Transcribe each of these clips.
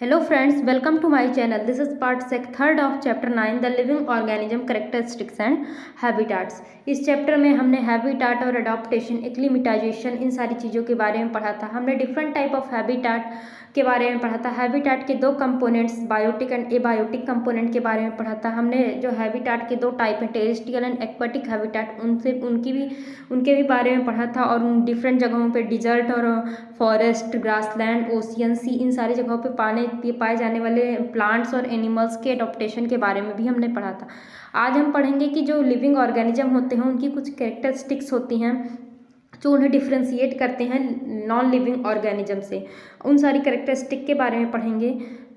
Hello friends, welcome to my channel. This is part 3rd of chapter 9 the living organism characteristics and habitats. इस chapter में हमने habitat और adaptation, acclimatisation, इन सारी चीज़ों के बारे में पढ़ा था। हमने डिफरेंट टाइप ऑफ हैबिटाट के बारे में पढ़ा था। हैबिटाट के दो components, biotic and abiotic component के बारे में पढ़ा था। हमने जो हैबिटाट के दो टाइप हैं, टेरेस्ट्रियल एंड एक्वाटिक हैबिटाट, उनके भी बारे में पढ़ा था। और उन डिफरेंट जगहों पे डिजर्ट और फॉरेस्ट, ग्रासलैंड, ओशियन, सी, इन सारी जगहों पे पाए जाने वाले प्लांट्स और एनिमल्स के अडॉप्टेशन के बारे में भी हमने पढ़ा था। आज हम पढ़ेंगे कि जो लिविंग ऑर्गेनिज्म होते हैं उनकी कुछ कैरेक्टरिस्टिक्स होती हैं जो उन्हें डिफ्रेंशिएट करते हैं नॉन लिविंग ऑर्गेनिज्म से। उन सारी कैरेक्टरिस्टिक के बारे में पढ़ेंगे।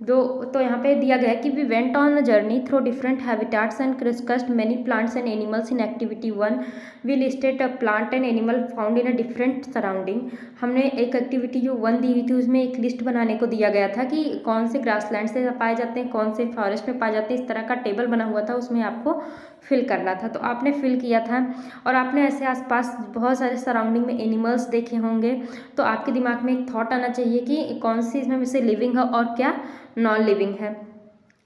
तो यहाँ पे दिया गया है कि we went on a journey through different habitats and discussed many plants and animals in activity 1। We listed a plant and animal found in a different surrounding. हमने एक एक्टिविटी जो 1 दी हुई थी उसमें एक लिस्ट बनाने को दिया गया था कि कौन से ग्रासलैंड से पाए जाते हैं, कौन से फॉरेस्ट में पाए जाते हैं। इस तरह का टेबल बना हुआ था, उसमें आपको फिल करना था। तो आपने फिल किया था और आपने ऐसे आसपास बहुत सारे सराउंडिंग में एनिमल्स देखे होंगे। तो आपके दिमाग में एक थॉट आना चाहिए कि कौन सी इसमें से लिविंग है और क्या नॉन लिविंग है।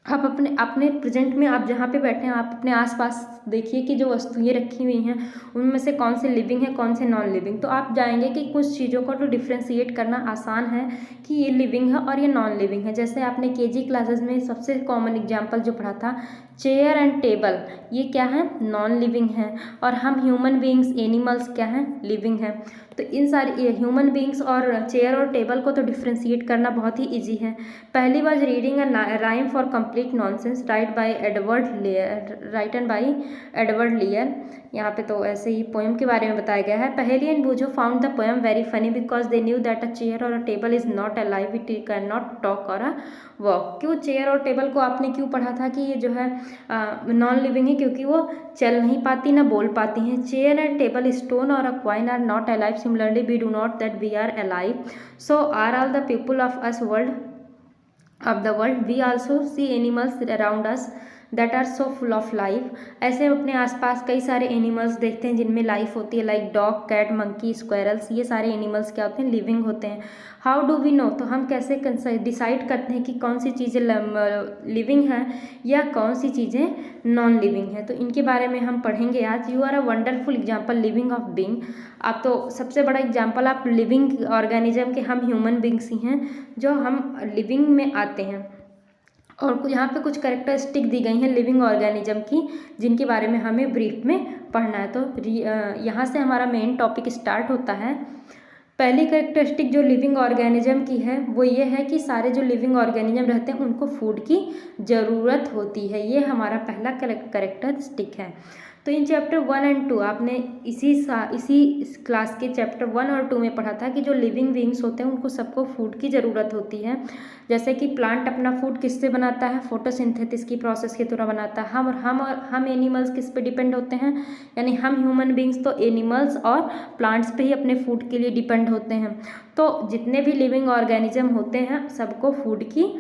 आप अपने प्रेजेंट में आप जहाँ पे बैठे हैं आप अपने आसपास देखिए कि जो वस्तुएं रखी हुई हैं उनमें से कौन से लिविंग है, कौन से नॉन लिविंग। तो आप जाएंगे कि कुछ चीज़ों को तो डिफ्रेंशिएट करना आसान है कि ये लिविंग है और ये नॉन लिविंग है। जैसे आपने केजी क्लासेस में सबसे कॉमन एग्जांपल जो पढ़ा था, चेयर एंड टेबल, ये क्या है, नॉन लिविंग है। और हम ह्यूमन बीइंग्स, एनिमल्स क्या हैं, लिविंग है। तो इन सारी ह्यूमन बीइंग्स और चेयर और टेबल को तो डिफ्रेंशिएट करना बहुत ही ईजी है। पहली बार reading a rhyme for complete nonsense written by Edward Lear. यहाँ पे तो ऐसे ही पोएम के बारे में बताया गया है। Paheli and Boojho found the poem very funny because they knew that a chair or a table is not alive, it can not talk or a walk. क्यों चेयर और टेबल को आपने क्यों पढ़ा था कि ये जो है नॉन लिविंग है? क्योंकि वो चल नहीं पाती ना बोल पाती हैं। चेयर एंड टेबल, स्टोन और a coin are not alive, similarly we do not that we are alive, so are all the people of us world of the world. We also see animals around us that are so full of life. ऐसे हम अपने आसपास कई सारे animals देखते हैं जिनमें life होती है, like dog, cat, monkey, squirrels. ये सारे एनिमल्स क्या होते हैं, लिविंग होते हैं। हाउ डू वी नो, तो हम कैसे डिसाइड करते हैं कि कौन सी चीज़ें लिविंग हैं या कौन सी चीज़ें नॉन लिविंग हैं? तो इनके बारे में हम पढ़ेंगे आज। You are a wonderful example living of being. आप तो सबसे बड़ा एग्जाम्पल आप लिविंग ऑर्गेनिज्म के हम ह्यूमन बींग्स ही हैं जो हम लिविंग में आते हैं। और यहाँ पे कुछ कैरेक्टरिस्टिक दी गई हैं लिविंग ऑर्गेनिज्म की जिनके बारे में हमें ब्रीफ में पढ़ना है। तो यहाँ से हमारा मेन टॉपिक स्टार्ट होता है। पहली कैरेक्टरिस्टिक जो लिविंग ऑर्गेनिज्म की है वो ये है कि सारे जो लिविंग ऑर्गेनिज्म रहते हैं उनको फूड की ज़रूरत होती है। ये हमारा पहला कैरेक्टरिस्टिक है। तो इन चैप्टर 1 एंड 2 आपने इसी क्लास के चैप्टर 1 और 2 में पढ़ा था कि जो लिविंग बीइंग्स होते हैं उनको सबको फूड की ज़रूरत होती है। जैसे कि प्लांट अपना फूड किससे बनाता है, फोटोसिंथेसिस की प्रोसेस के द्वारा बनाता है। हम एनिमल्स किस पे डिपेंड होते हैं, यानी हम ह्यूमन बीइंग्स तो एनिमल्स और प्लांट्स पे ही अपने फूड के लिए डिपेंड होते हैं। तो जितने भी लिविंग ऑर्गेनिज्म होते हैं सबको फूड की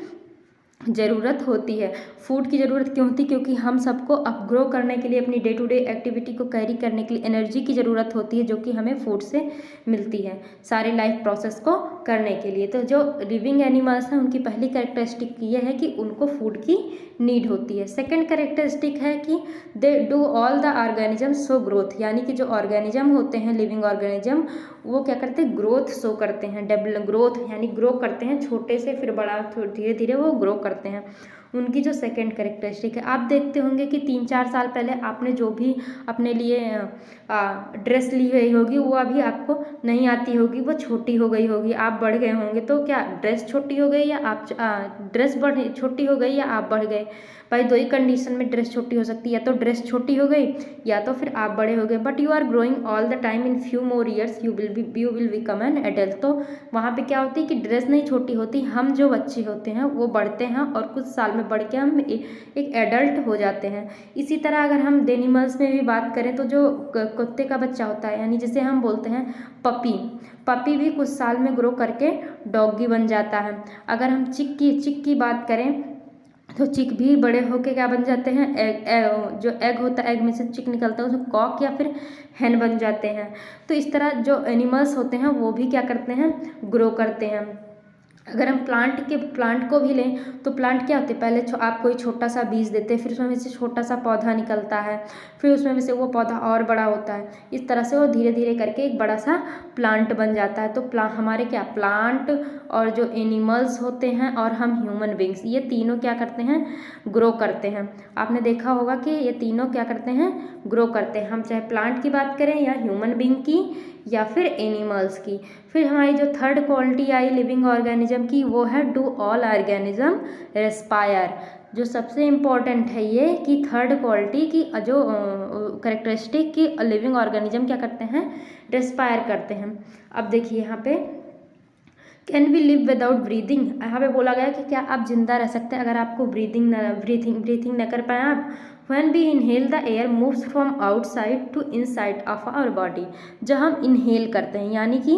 ज़रूरत होती है। फूड की ज़रूरत क्यों होती है? क्योंकि हम सबको अब ग्रो करने के लिए, अपनी डे टू डे एक्टिविटी को कैरी करने के लिए एनर्जी की ज़रूरत होती है जो कि हमें फूड से मिलती है सारी लाइफ प्रोसेस को करने के लिए। तो जो लिविंग एनिमल्स हैं उनकी पहली कैरेक्टरिस्टिक ये है कि उनको फूड की नीड होती है। सेकेंड कैरेक्टरिस्टिक है कि they do all the organism show growth, यानी कि जो ऑर्गेनिज्म होते हैं लिविंग ऑर्गेनिज्म वो क्या करते हैं, ग्रोथ शो करते हैं। ग्रोथ यानी ग्रो करते हैं, छोटे से फिर बड़ा, धीरे धीरे वो ग्रो करते हैं। उनकी जो सेकंड कैरेक्टरिस्टिक है, आप देखते होंगे कि 3-4 साल पहले आपने जो भी अपने लिए ड्रेस ली गई होगी वो अभी आपको नहीं आती होगी, वो छोटी हो गई होगी, आप बढ़ गए होंगे। तो क्या ड्रेस छोटी हो गई या आप ड्रेस छोटी हो गई या आप बढ़ गए? भाई दो ही कंडीशन में ड्रेस छोटी हो सकती है, या तो ड्रेस छोटी हो गई या तो फिर आप बड़े हो गए। But you are growing all the time, in few more years you will become an adult. तो वहाँ पे क्या होती है कि ड्रेस नहीं छोटी होती, हम जो बच्चे होते हैं वो बढ़ते हैं और कुछ साल में बढ़ के हम एक एडल्ट हो जाते हैं। इसी तरह अगर हम एनिमल्स में भी बात करें तो जो कुत्ते का बच्चा होता है, यानी जिसे हम बोलते हैं पपी भी कुछ साल में ग्रो करके डॉगी बन जाता है। अगर हम चिक की बात करें तो चिक भी बड़े होके क्या बन जाते हैं, जो एग होता है, एग में से चिक निकलता है, उसमें कॉक या फिर हैन बन जाते हैं। तो इस तरह जो एनिमल्स होते हैं वो भी क्या करते हैं, ग्रो करते हैं। अगर हम प्लांट को भी लें तो प्लांट क्या होते हैं, पहले आप कोई छोटा सा बीज देते हैं, फिर उसमें से छोटा सा पौधा निकलता है, फिर उसमें से वो पौधा और बड़ा होता है, इस तरह से वो धीरे धीरे करके एक बड़ा सा प्लांट बन जाता है। तो हमारे क्या प्लांट और जो एनिमल्स होते हैं और हम ह्यूमन बींग्स, ये तीनों क्या करते हैं, ग्रो करते हैं। आपने देखा होगा कि ये तीनों क्या करते हैं, ग्रो करते हैं। हम चाहे प्लांट की बात करें या ह्यूमन बींग की या फिर एनिमल्स की। फिर हमारी जो थर्ड क्वालिटी आई लिविंग ऑर्गेनिज्म की, वो है डू ऑल ऑर्गेनिज्म रेस्पायर। जो सबसे इम्पॉर्टेंट है ये कि थर्ड क्वालिटी की जो करेक्टरिस्टिक की लिविंग ऑर्गेनिज्म क्या करते हैं, रेस्पायर करते हैं। अब देखिए यहाँ पे can we live without breathing, यहाँ पे बोला गया कि क्या आप जिंदा रह सकते हैं अगर आपको ब्रीथिंग न कर पाए आप। When we inhale the air moves from outside to inside of our body, जब हम इनहेल करते हैं यानी कि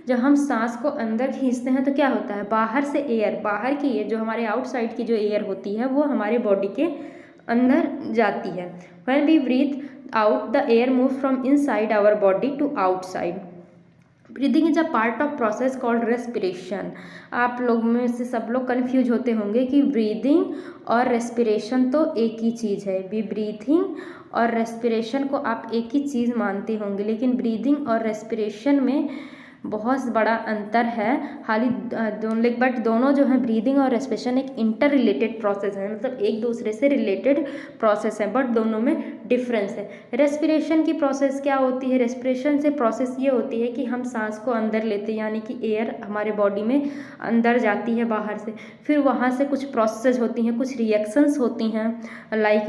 जब हम सांस को अंदर खींचते हैं तो क्या होता है, बाहर से एयर, बाहर की एयर जो हमारे आउटसाइड की जो एयर होती है वो हमारे बॉडी के अंदर जाती है। When we breathe out the air moves from inside our body to outside. Breathing is a part of process called respiration. आप लोग में से सब लोग कन्फ्यूज होते होंगे कि ब्रीदिंग और रेस्पिरेशन तो एक ही चीज़ है। ब्रीथिंग और रेस्पिरेशन को आप एक ही चीज़ मानते होंगे, लेकिन ब्रीदिंग और रेस्पिरेशन में बहुत बड़ा अंतर है। बट दोनों जो है ब्रीदिंग और रेस्पिरेशन एक इंटर रिलेटेड प्रोसेस है, मतलब एक दूसरे से रिलेटेड प्रोसेस है, बट दोनों में डिफरेंस है। रेस्पिरेशन की प्रोसेस क्या होती है, रेस्पिरेशन से प्रोसेस ये होती है कि हम सांस को अंदर लेते हैं यानी कि एयर हमारे बॉडी में अंदर जाती है बाहर से, फिर वहाँ से कुछ प्रोसेस होती हैं, कुछ रिएक्शंस होती हैं, लाइक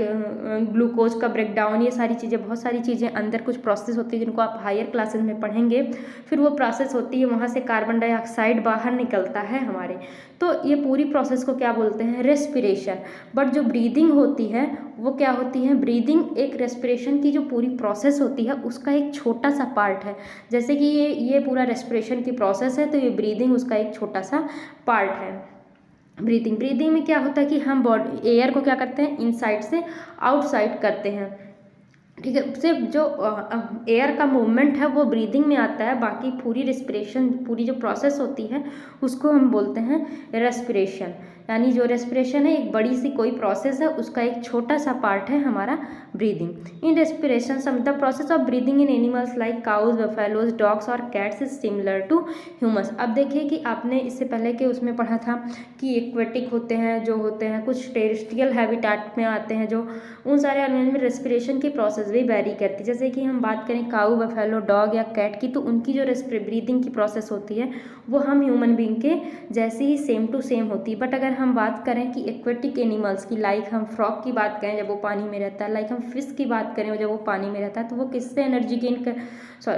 ग्लूकोज का ब्रेकडाउन, ये सारी चीज़ें, बहुत सारी चीज़ें अंदर कुछ प्रोसेस होती है जिनको आप हायर क्लासेस में पढ़ेंगे। फिर वो प्रोसेस होती है, वहाँ से कार्बन डाइऑक्साइड बाहर निकलता है हमारे, तो ये पूरी प्रोसेस को क्या बोलते हैं, रेस्पिरेशन। बट जो ब्रीदिंग होती है वो क्या होती है, ब्रीदिंग एक रेस्पिरेशन की जो पूरी प्रोसेस होती है उसका एक छोटा सा पार्ट है। जैसे कि ये पूरा रेस्पिरेशन की प्रोसेस है तो ये ब्रीदिंग उसका एक छोटा सा पार्ट है। ब्रीदिंग में क्या होता है कि हम बॉडी एयर को क्या करते हैं, इनसाइड से आउटसाइड करते हैं, ठीक है। सिर्फ जो एयर का मूवमेंट है वो ब्रीदिंग में आता है, बाकी पूरी रेस्पिरेशन, पूरी जो प्रोसेस होती है उसको हम बोलते हैं रेस्पिरेशन। यानी जो रेस्पिरेशन है एक बड़ी सी कोई प्रोसेस है, उसका एक छोटा सा पार्ट है हमारा breathing. In respiration some the process of breathing in animals like cows, buffaloes, dogs और cats is similar to humans. अब देखिए कि आपने इससे पहले के उसमें पढ़ा था कि एक्वेटिक होते हैं, जो होते हैं कुछ टेरेस्ट्रियल हैबिटेट में आते हैं, जो उन सारे एनिमल में रेस्पिरेशन की प्रोसेस भी वेरी करती है। जैसे कि हम बात करें काऊ, बफेलो, डॉग या कैट की, तो उनकी जो ब्रीदिंग की प्रोसेस होती है वो हम ह्यूमन बींग के जैसे ही सेम टू सेम होती है। बट अगर हम बात करें कि एक्वेटिक एनिमल्स की, लाइक हम फ्रॉग की बात करें जब वो पानी में रहता है, लाइक हम फिश की बात करें जब वो पानी में रहता है, तो वो किससे एनर्जी गेन कर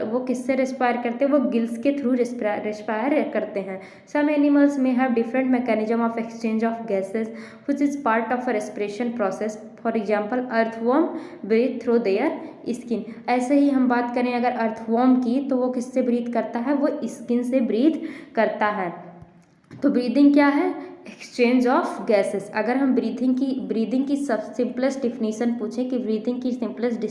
वो किससे रेस्पायर करते हैं, वो गिल्स के थ्रू रेस्पायर करते हैं। सम एनिमल्स में have different mechanism of exchange of gases which is part of a respiration process. For example earthworm breath through their skin. ऐसे ही हम बात करें अगर अर्थवॉर्म की, तो वो किससे ब्रीथ करता है, वो स्किन से ब्रीथ करता है। तो ब्रीदिंग क्या है, एक्सचेंज ऑफ गैसेस। अगर हम ब्रीदिंग की सब सिंपलेस्ट डिफिनीसन पूछें कि ब्रीदिंग की सिंपलेस्ट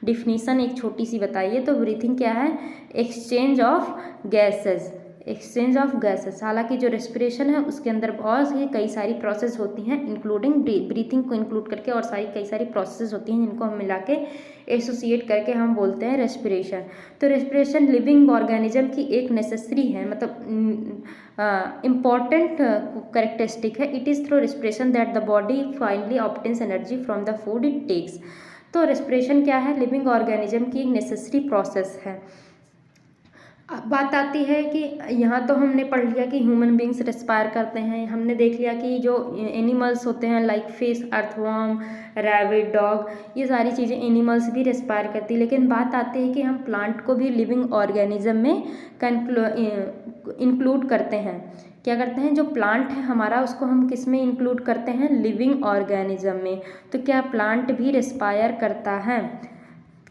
डिफिनीसन एक छोटी सी बताइए, तो ब्रीथिंग क्या है, exchange of gases. Exchange of gases. हालांकि जो रेस्पिरेशन है उसके अंदर बहुत ही कई सारी प्रोसेस होती हैं, इंक्लूडिंग ब्रीथिंग को इंक्लूड करके, और कई सारी प्रोसेस होती हैं जिनको हम मिला के एसोसिएट करके हम बोलते हैं रेस्पिरेशन। तो रेस्पिरेशन लिविंग ऑर्गेनिज्म की एक नेसेसरी है, मतलब इम्पॉर्टेंट करेक्टरिस्टिक है। It is through respiration that the body finally obtains energy from the food it takes. तो रेस्पिरेशन क्या है, लिविंग ऑर्गेनिज्म की एक नेसेसरी प्रोसेस है। अब बात आती है कि यहाँ तो हमने पढ़ लिया कि ह्यूमन बींग्स रेस्पायर करते हैं, हमने देख लिया कि जो एनिमल्स होते हैं like fish, earthworm, rabbit, dog, ये सारी चीज़ें एनिमल्स भी रेस्पायर करती है। लेकिन बात आती है कि हम प्लांट को भी लिविंग ऑर्गेनिज्म में इंक्लूड करते हैं। क्या करते हैं, जो प्लांट है हमारा उसको हम किस में इंक्लूड करते हैं, लिविंग ऑर्गेनिज्म में। तो क्या प्लांट भी रेस्पायर करता है,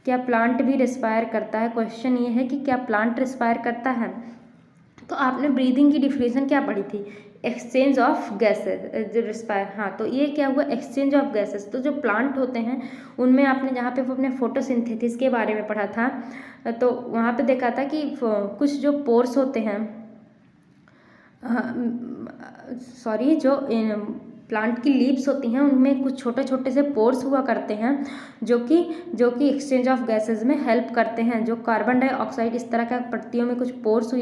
क्या प्लांट भी रेस्पायर करता है? क्वेश्चन ये है कि क्या प्लांट रेस्पायर करता है। तो आपने ब्रीदिंग की डिफिनेशन क्या पढ़ी थी, एक्सचेंज ऑफ गैसेस, जो रेस्पायर। हाँ, तो ये क्या हुआ, एक्सचेंज ऑफ गैसेस। तो जो प्लांट होते हैं उनमें आपने जहाँ पे वो अपने फोटोसिंथेसिस के बारे में पढ़ा था, तो वहाँ पे देखा था कि कुछ जो पोर्स होते हैं, सॉरी, जो प्लांट की लीव्स होती हैं उनमें कुछ छोटे छोटे से पोर्स हुआ करते हैं जो कि एक्सचेंज ऑफ गैसेस में हेल्प करते हैं। जो कार्बन डाइऑक्साइड इस तरह का पत्तियों में कुछ पोर्स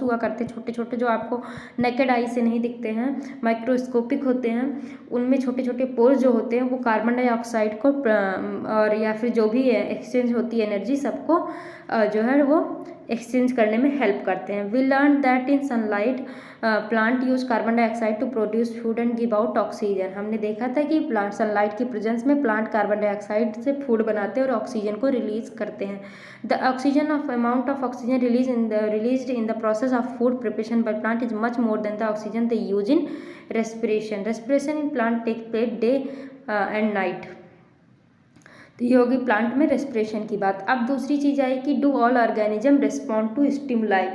हुआ करते छोटे छोटे, जो आपको नेकेड आई से नहीं दिखते हैं, माइक्रोस्कोपिक होते हैं। उनमें छोटे छोटे पोर्स जो होते हैं वो कार्बन डाइऑक्साइड को और या फिर जो भी एक्सचेंज होती है एनर्जी, सबको जो है वो एक्सचेंज करने में हेल्प करते हैं। We learn that in sunlight plant use carbon dioxide to produce food and give out oxygen. हमने देखा था कि प्लांट सनलाइट की प्रेजेंस में प्लांट कार्बन डाइऑक्साइड से फूड बनाते हैं और ऑक्सीजन को रिलीज करते हैं। The oxygen amount of oxygen released in the process of food preparation by plant is much more than the oxygen they use in respiration in plant take Place de and night. तो ये होगी plant में respiration की बात। अब दूसरी चीज़ आई कि do all organism respond to stimuli,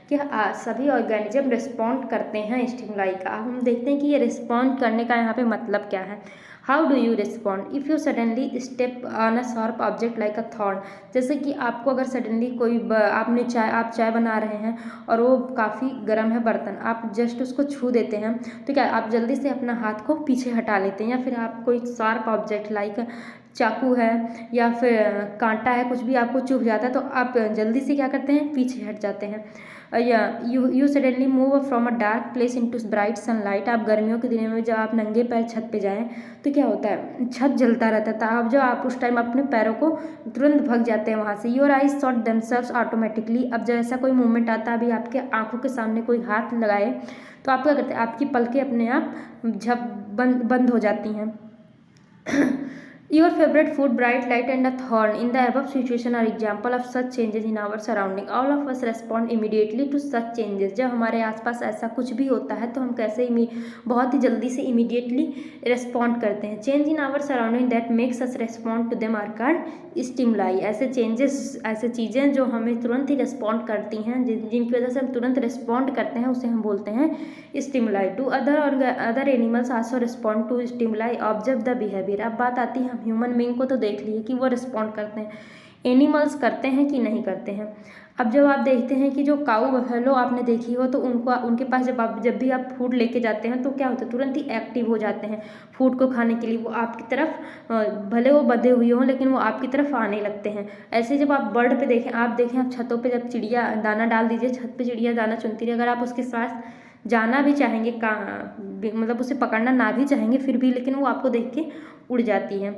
क्या सभी ऑर्गेनिज्म रिस्पॉन्ड करते हैं स्टिमुलाई का। अब हम देखते हैं कि ये रिस्पॉन्ड करने का यहाँ पे मतलब क्या है। How do you respond if you suddenly step on a sharp object like a thorn. जैसे कि आपको अगर सडनली कोई आप चाय बना रहे हैं और वो काफ़ी गर्म है बर्तन, आप जस्ट उसको छू देते हैं तो क्या आप जल्दी से अपना हाथ को पीछे हटा लेते हैं, या फिर आप कोई शार्प ऑब्जेक्ट लाइक चाकू है या फिर कांटा है, कुछ भी आपको चुभ जाता है तो आप जल्दी से क्या करते हैं, पीछे हट जाते हैं। या you suddenly move from a dark place into bright sunlight. आप गर्मियों के दिनों में जब आप नंगे पैर छत पे जाएं तो क्या होता है, छत जलता रहता था। अब जो आप उस टाइम अपने पैरों को तुरंत भग जाते हैं वहाँ से। Your eyes shut themselves automatically. अब जब ऐसा कोई मूवमेंट आता है, अभी आपके आंखों के सामने कोई हाथ लगाए तो आप क्या करते हैं, आपकी पलकें अपने आप बंद हो जाती हैं। Your favorite food, bright light and a thorn. In the above situation are example of such changes in our surrounding. All of us respond immediately to such changes. जब हमारे आसपास ऐसा कुछ भी होता है तो हम कैसे बहुत ही जल्दी से immediately respond करते हैं। Change in our surrounding that makes us respond to them are called stimuli. ऐसे changes, ऐसे चीज़ें जो हमें तुरंत ही respond करती हैं, जिनकी वजह से हम तुरंत respond करते हैं, उसे हम बोलते हैं stimuli. Do other animals also respond to stimuli? Observe the behavior. अब बात आती है, ह्यूमन बीइंग को तो देख लिए कि वो रिस्पॉन्ड करते हैं, एनिमल्स करते हैं कि नहीं करते हैं। अब जब आप देखते हैं कि जो काऊ बफेलो आपने देखी हो तो उनके पास जब भी आप फूड लेके जाते हैं तो क्या होता है, तुरंत ही एक्टिव हो जाते हैं फूड को खाने के लिए। वो आपकी तरफ भले वो बंधे हुए हों लेकिन वो आपकी तरफ आने लगते हैं। ऐसे जब आप बर्ड पे देखें, आप छतों पे जब चिड़िया दाना डाल दीजिए, छत पे चिड़िया दाना चुनती रही, अगर आप उसके साथ जाना भी चाहेंगे, मतलब उसे पकड़ना ना भी चाहेंगे फिर भी, लेकिन वो आपको देख के उड़ जाती है।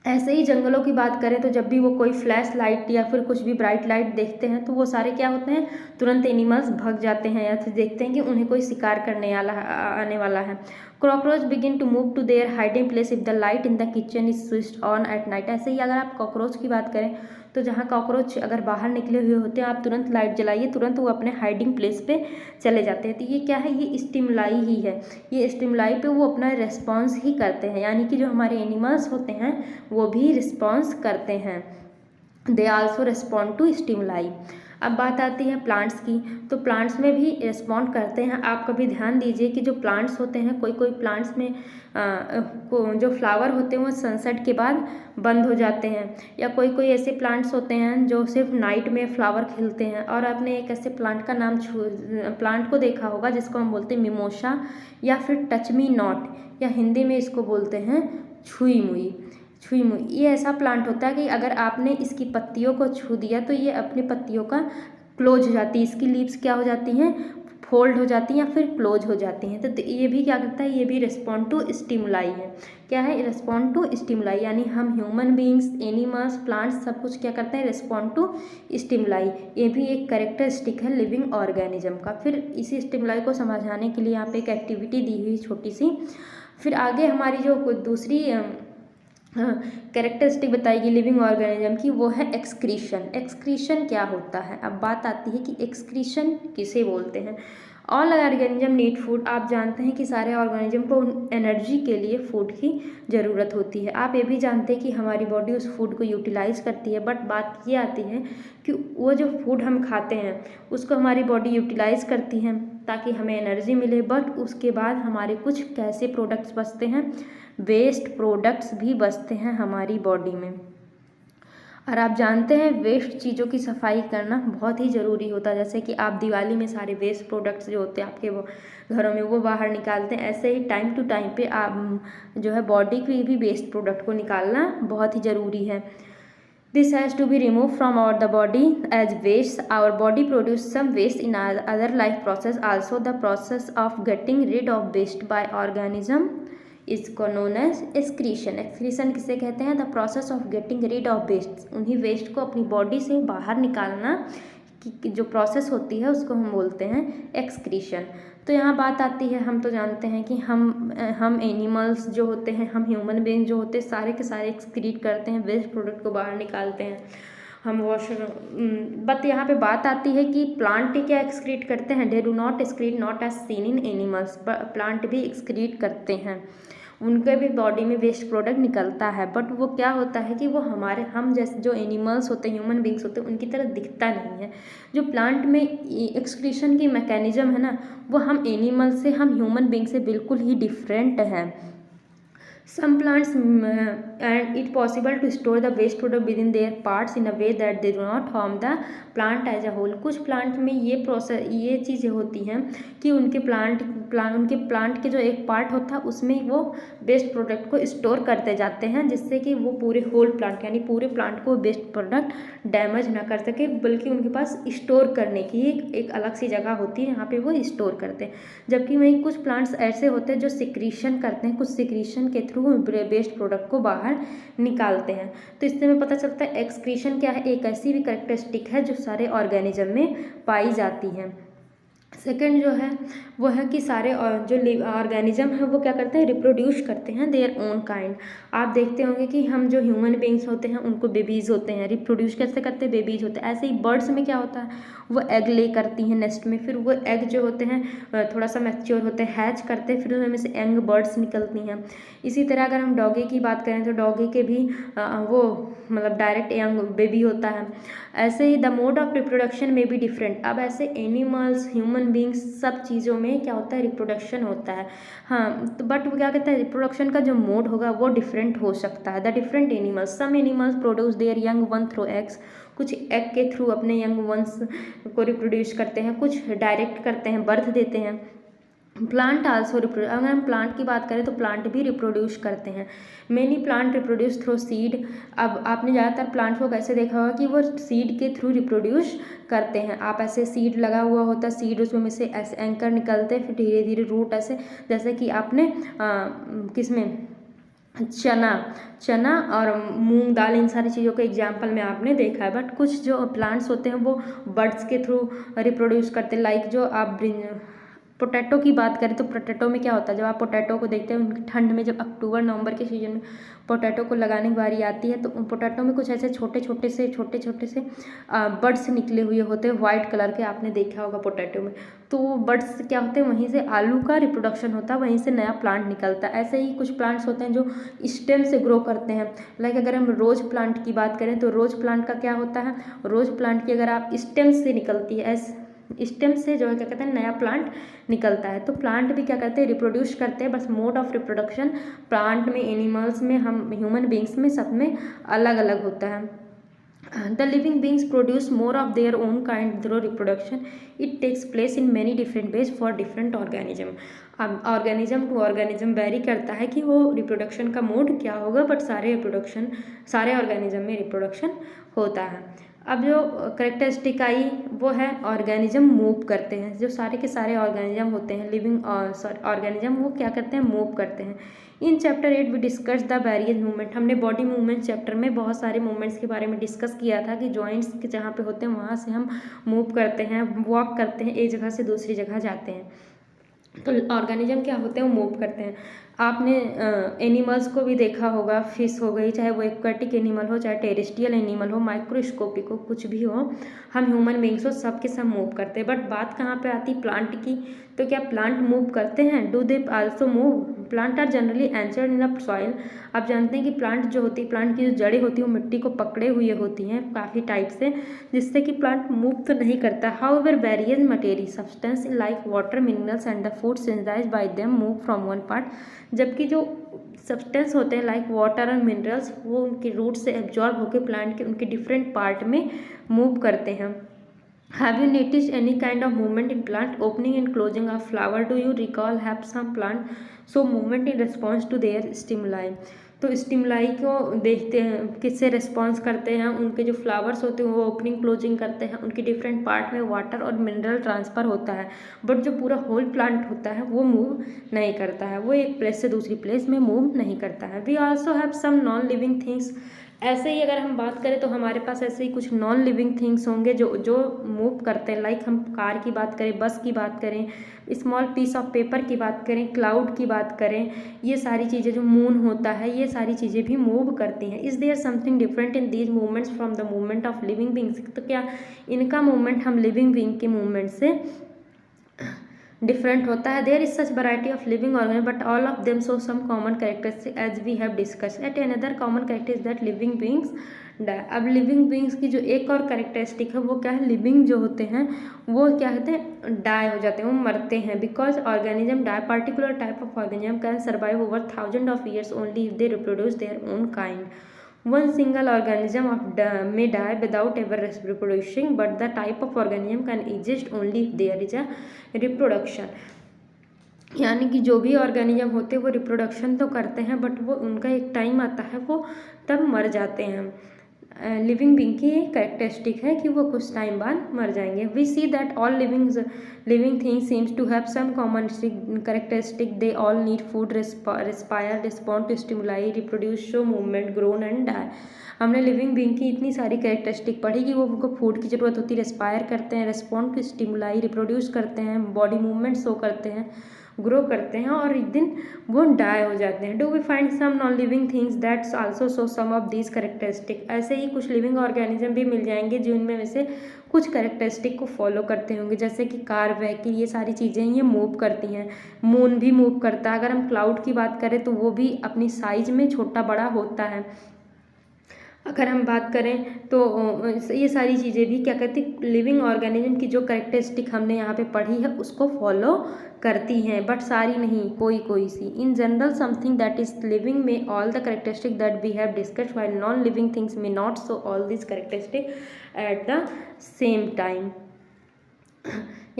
ऐसे ही जंगलों की बात करें तो जब भी वो कोई फ्लैश लाइट या फिर कुछ भी ब्राइट लाइट देखते हैं तो वो सारे क्या होते हैं, तुरंत एनिमल्स भाग जाते हैं या फिर देखते हैं कि उन्हें कोई शिकार आने वाला है। Cockroach begin to move to their hiding place if the light in the kitchen is switched on at night. ऐसे ही अगर आप कॉकरोच की बात करें तो जहाँ कॉकरोच अगर बाहर निकले हुए होते हैं, आप तुरंत लाइट जलाइए, तुरंत वो अपने हाइडिंग प्लेस पे चले जाते हैं। तो ये क्या है, ये स्टिमुलाई ही है। ये स्टिमुलाई पे वो अपना रिस्पॉन्स ही करते हैं, यानी कि जो हमारे एनिमल्स होते हैं वो भी रिस्पॉन्स करते हैं। They also respond to stimuli. अब बात आती है प्लांट्स की, तो प्लांट्स में भी रिस्पॉन्ड करते हैं। आप कभी ध्यान दीजिए कि जो प्लांट्स होते हैं, कोई प्लांट्स में जो फ्लावर होते हैं वो सनसेट के बाद बंद हो जाते हैं, या कोई ऐसे प्लांट्स होते हैं जो सिर्फ नाइट में फ्लावर खिलते हैं। और आपने एक ऐसे प्लांट का नाम प्लांट को देखा होगा जिसको हम बोलते हैं मिमोसा या फिर टच मी नॉट, या हिंदी में इसको बोलते हैं छुई मुई। ये ऐसा प्लांट होता है कि अगर आपने इसकी पत्तियों को छू दिया तो ये अपनी पत्तियों का क्लोज हो जाती है, इसकी लीव्स क्या हो जाती हैं, फोल्ड हो जाती हैं या फिर क्लोज हो जाती हैं। तो ये भी क्या करता है, ये भी रिस्पॉन्ड टू स्टिमुलाई है। क्या है, रिस्पॉन्ड टू स्टिमुलाई, यानी हम ह्यूमन बीइंग्स, एनिमल्स, प्लांट्स सब कुछ क्या करते हैं, रिस्पॉन्ड टू स्टिमुलाई। ये भी एक कैरेक्टरिस्टिक है लिविंग ऑर्गेनिज्म का। फिर इसी स्टिमुलाई को समझाने के लिए यहाँ पे एक एक्टिविटी दी हुई छोटी सी। फिर आगे हमारी जो दूसरी कैरेक्टरिस्टिक बताएगी लिविंग ऑर्गेनिज्म की, वो है एक्सक्रीशन। एक्सक्रीशन क्या होता है, अब बात आती है कि एक्सक्रीशन किसे बोलते हैं। All organism need food. आप जानते हैं कि सारे ऑर्गेनिज्म को एनर्जी के लिए फूड की ज़रूरत होती है। आप ये भी जानते हैं कि हमारी बॉडी उस फूड को यूटिलाइज करती है, बट बात ये आती है कि वो जो फूड हम खाते हैं उसको हमारी बॉडी यूटिलाइज करती है ताकि हमें एनर्जी मिले, बट उसके बाद हमारे कुछ कैसे प्रोडक्ट्स बचते हैं, वेस्ट प्रोडक्ट्स भी बचते हैं हमारी बॉडी में। और आप जानते हैं वेस्ट चीज़ों की सफाई करना बहुत ही ज़रूरी होता है। जैसे कि आप दिवाली में सारे वेस्ट प्रोडक्ट्स जो होते हैं आपके वो घरों में वो बाहर निकालते हैं, ऐसे ही टाइम टू टाइम पे आप जो है बॉडी की भी वेस्ट प्रोडक्ट को निकालना बहुत ही ज़रूरी है। This has to be removed from the body as waste. Our body produces some waste in other life process. Also, the process of getting rid of waste by organism is known as excretion. Excretion किसे कहते हैं? The process of getting rid of waste. उन्हीं waste को अपनी body से बाहर निकालना की जो प्रोसेस होती है उसको हम बोलते हैं एक्सक्रीशन। तो यहाँ बात आती है, हम तो जानते हैं कि हम एनिमल्स जो होते हैं, हम ह्यूमन बीइंग जो होते हैं, सारे के सारे एक्सक्रीट करते हैं, वेस्ट प्रोडक्ट को बाहर निकालते हैं हम वॉश। बट यहाँ पे बात आती है कि प्लांट क्या एक्सक्रीट करते हैं? They do not excrete not as seen in animals. Plant भी एक्सक्रीट करते हैं, उनके भी बॉडी में वेस्ट प्रोडक्ट निकलता है, बट वो क्या होता है कि वो हम जैसे जो एनिमल्स होते हैं, ह्यूमन बींग्स होते हैं, उनकी तरह दिखता नहीं है। जो प्लांट में एक्सक्रीशन की मैकेनिज्म है ना, वो हम एनिमल से, हम ह्यूमन बींग से बिल्कुल ही डिफरेंट है। Some plants and it possible to store the waste product within their parts in a way that they do not harm the plant as a whole। कुछ प्लांट में ये चीज़ें होती हैं कि उनके प्लांट के जो एक पार्ट होता है उसमें वो वेस्ट प्रोडक्ट को स्टोर करते जाते हैं, जिससे कि वो पूरे होल प्लांट यानी पूरे प्लांट को वेस्ट प्रोडक्ट डैमेज ना कर सके, बल्कि उनके पास स्टोर करने की एक अलग सी जगह होती है, यहाँ पे वो स्टोर करते हैं। जबकि वहीं कुछ प्लांट्स ऐसे होते हैं जो सिक्रीशन करते हैं, कुछ सिक्रीशन के थ्रू वेस्ट प्रोडक्ट को बाहर निकालते हैं। तो इससे हमें पता चलता है एक्सक्रीशन क्या है, एक ऐसी भी कैरेक्टरिस्टिक है जो सारे ऑर्गेनिज्म में पाई जाती है। सेकेंड जो है वो है कि सारे जो ऑर्गेनिज्म है वो क्या करते हैं? रिप्रोड्यूस करते हैं देयर ओन काइंड। आप देखते होंगे कि हम जो ह्यूमन बींग्स होते हैं उनको बेबीज़ होते हैं, रिप्रोड्यूस कैसे करते हैं? बेबीज़ होते हैं। ऐसे ही बर्ड्स में क्या होता है? वो एग ले करती हैं नेस्ट में, फिर वो एग जो होते हैं थोड़ा सा मैच्योर होते हैं, हैच करते हैं, फिर उनमें से यंग बर्ड्स निकलती हैं। इसी तरह अगर हम डॉगी की बात करें तो डॉगी के भी वो मतलब डायरेक्ट यंग बेबी होता है। ऐसे ही द मोड ऑफ रिप्रोडक्शन में भी डिफरेंट। अब ऐसे एनिमल्स, ह्यूमन बींग्स, सब चीज़ों में क्या होता है? रिप्रोडक्शन होता है। हाँ, तो बट वो क्या कहते हैं? रिप्रोडक्शन का जो मोड होगा वो डिफरेंट हो सकता है। The different animals, some animals produce their young one through eggs. कुछ एग के थ्रू अपने यंग वंस को रिप्रोड्यूस करते हैं, कुछ डायरेक्ट करते हैं, बर्थ देते हैं। प्लांट आल्सो रिप्रोड्यूस, अगर हम प्लांट की बात करें तो प्लांट भी रिप्रोड्यूस करते हैं। Many plant reproduce through seed. अब आपने ज़्यादातर प्लांट को कैसे देखा होगा कि वो सीड के थ्रू रिप्रोड्यूस करते हैं। आप ऐसे सीड लगा हुआ होता है, सीड उसमें से ऐसे एंकर निकलते हैं, फिर धीरे धीरे रूट ऐसे, जैसे कि आपने किसमें चना और मूंग दाल, इन सारी चीज़ों के एग्जाम्पल में आपने देखा है। बट कुछ जो प्लांट्स होते हैं वो बर्ड्स के थ्रू रिप्रोड्यूस करते हैं। लाइक जो आप पोटैटो की बात करें तो पोटैटो में क्या होता है? जब आप पोटैटो को देखते हैं ठंड में, जब अक्टूबर नवंबर के सीजन में पोटैटो को लगाने की बारी आती है, तो पोटैटो में कुछ ऐसे छोटे छोटे से बर्ड्स निकले हुए होते हैं वाइट कलर के, आपने देखा होगा पोटैटो में। तो वो बर्ड्स क्या होते हैं? वहीं से आलू का रिप्रोडक्शन होता है, वहीं से नया प्लांट निकलता है। ऐसे ही कुछ प्लांट्स होते हैं जो स्टेम से ग्रो करते हैं। लाइक अगर हम रोज प्लांट की बात करें तो रोज प्लांट का क्या होता है? रोज प्लांट की अगर आप स्टेम से निकलती है, स्टेम से जो है क्या कहते हैं? नया प्लांट निकलता है। तो प्लांट भी क्या करते हैं? रिप्रोड्यूस करते हैं, बस मोड ऑफ रिप्रोडक्शन प्लांट में, एनिमल्स में, हम ह्यूमन बींग्स में, सब में अलग अलग होता है। The living beings produce more of their own kind through reproduction. It takes place in many different ways for different organism. अब ऑर्गेनिज्म टू ऑर्गेनिज्म वेरी करता है कि वो रिप्रोडक्शन का मोड क्या होगा, बट सारे ऑर्गेनिज्म में रिप्रोडक्शन होता है। अब जो करेक्टरिस्टिक आई वो है ऑर्गेनिज्म मूव करते हैं। जो सारे के सारे ऑर्गेनिज्म होते हैं, लिविंग ऑर्गेनिज्म, वो क्या करते हैं? मूव करते हैं। In chapter 8 we discuss the various movement. हमने बॉडी मूवमेंट चैप्टर में बहुत सारे मूवमेंट्स के बारे में डिस्कस किया था कि जॉइंट्स के जहाँ पे होते हैं वहाँ से हम मूव करते हैं, वॉक करते हैं, एक जगह से दूसरी जगह जाते हैं। तो ऑर्गेनिज्म क्या होते हैं? वो मूव करते हैं। आपने एनिमल्स को भी देखा होगा, फिश हो गई, चाहे वो एक्वेटिक एनिमल हो, चाहे टेरेस्ट्रियल एनिमल हो, माइक्रोस्कोपिक हो, कुछ भी हो, हम ह्यूमन बींग्स हो, सब के सब मूव करते हैं। बट बात कहाँ पे आती? प्लांट की। तो क्या प्लांट मूव करते हैं? Do they also move? Plant are generally anchored in the soil. आप जानते हैं कि प्लांट जो होती है, प्लांट की जो जड़ें होती हैं वो मिट्टी को पकड़े हुए होती हैं काफ़ी टाइप से, जिससे कि प्लांट मूव तो नहीं करता। However various material substance like water, minerals and the food synthesized by them move from one part. जबकि जो सब्सटेंस होते हैं लाइक वाटर और मिनरल्स, वो उनके रूट से एब्जॉर्ब होकर प्लांट के उनके डिफरेंट पार्ट में मूव करते हैं। Have you noticed any kind of movement in plant opening and closing of flower? Do you recall have some plant so movement in response to their stimuli? तो stimuli को देखते हैं किससे response करते हैं, उनके जो फ्लावर्स होते हैं वो ओपनिंग क्लोजिंग करते हैं, उनके डिफरेंट पार्ट में वाटर और मिनरल ट्रांसफ़र होता है, बट जो पूरा होल प्लांट होता है वो मूव नहीं करता है, वो एक प्लेस से दूसरी प्लेस में मूव नहीं करता है। We also have some non living things, ऐसे ही अगर हम बात करें तो हमारे पास ऐसे ही कुछ नॉन लिविंग थिंग्स होंगे जो मूव करते हैं, लाइक हम कार की बात करें, बस की बात करें, स्मॉल पीस ऑफ पेपर की बात करें, क्लाउड की बात करें, ये सारी चीज़ें, जो मून होता है, ये सारी चीज़ें भी मूव करती हैं। Is there something different in these movements from the movement of living beings? तो क्या इनका मूवमेंट हम लिविंग बींग के मूवमेंट से डिफरेंट होता है? There is such variety of living organism but all of them show some common characteristic as we have discuss at another common character that living beings die. अब living beings की जो एक और characteristic है वो क्या है, लिविंग जो होते हैं वो क्या कहते हैं, डाई हो जाते हैं, वो मरते हैं, because organism die particular type of organism can survive over 1000 of years only if they reproduce their own kind. One single organism may die without ever reproducing, but the type of organism can exist only if there is a reproduction. यानी कि जो भी organism होते हैं वो reproduction तो करते हैं, बट वो उनका एक टाइम आता है वो तब मर जाते हैं। लिविंग बींग की एक कैरेक्टरिस्टिक है कि वो कुछ टाइम बाद मर जाएंगे। We see that all living things seems to have some common characteristic. They all need food, respire, respond to stimuli, reproduce, show movement, grown and die. हमने लिविंग बींग की इतनी सारी कैरेक्टरिस्टिक पढ़ी कि वो उनको फूड की ज़रूरत होती है, रिस्पायर करते हैं, रिस्पॉन्ड टू स्टिमुलाई, रिप्रोड्यूस करते हैं, बॉडी मूवमेंट शो करते हैं, ग्रो करते हैं और एक दिन वो डाई हो जाते हैं। Do we find some non living things that's also show some of these characteristic? ऐसे ही कुछ लिविंग ऑर्गेनिज्म भी मिल जाएंगे जिनमें में से कुछ कैरेक्टरिस्टिक को फॉलो करते होंगे, जैसे कि कार, व्हीकल, ये सारी चीज़ें ये मूव करती हैं। मून भी मूव करता है। अगर हम क्लाउड की बात करें तो वो भी अपनी साइज में छोटा बड़ा होता है। अगर हम बात करें तो ये सारी चीज़ें भी क्या कहती हैं, लिविंग ऑर्गेनिज्म की जो कैरेक्टरिस्टिक हमने यहाँ पे पढ़ी है उसको फॉलो करती हैं, बट सारी नहीं, कोई कोई सी। In general something that is living में all the characteristic that we have discussed, while non living things में not so all this characteristic at the same time.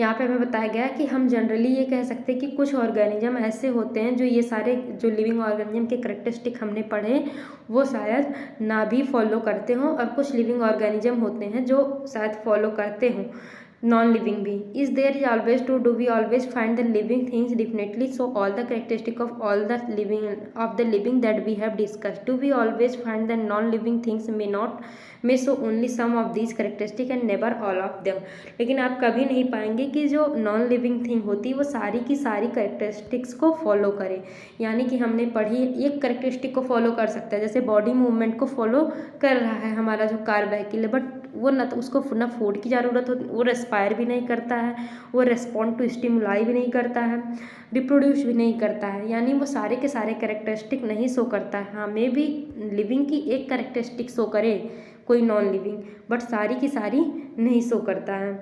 यहाँ पे हमें बताया गया कि हम जनरली ये कह सकते हैं कि कुछ ऑर्गेनिज्म ऐसे होते हैं जो ये सारे जो लिविंग ऑर्गेनिज्म के कैरेक्टरिस्टिक हमने पढ़े वो शायद ना भी फॉलो करते हों, और कुछ लिविंग ऑर्गेनिज्म होते हैं जो शायद फॉलो करते हों, नॉन लिविंग भी। Is there is always to do we always find the living things definitely show all the characteristic of all the living that we have discussed? Do we always find the non living things may show only some of these characteristic and never all of them? लेकिन आप कभी नहीं पाएंगे कि जो non living thing होती है वो सारी की सारी कैरेक्टरिस्टिक्स को फॉलो करे। यानी कि हमने पढ़ी एक कैरेक्टरिस्टिक को फॉलो कर सकता है, जैसे बॉडी मूवमेंट को फॉलो कर रहा है हमारा जो कार व्हीकल है, बट वो ना तो उसको ना फूड की ज़रूरत होती, वो रेस्पायर भी नहीं करता है, वो रेस्पॉन्ड टू स्टिमुलाई भी नहीं करता है, रिप्रोड्यूस भी नहीं करता है, यानी वो सारे के सारे कैरेक्टरिस्टिक नहीं शो करता है। हाँ, मे भी लिविंग की एक कैरेक्टरिस्टिक शो करे कोई नॉन लिविंग, बट सारी की सारी नहीं शो करता है।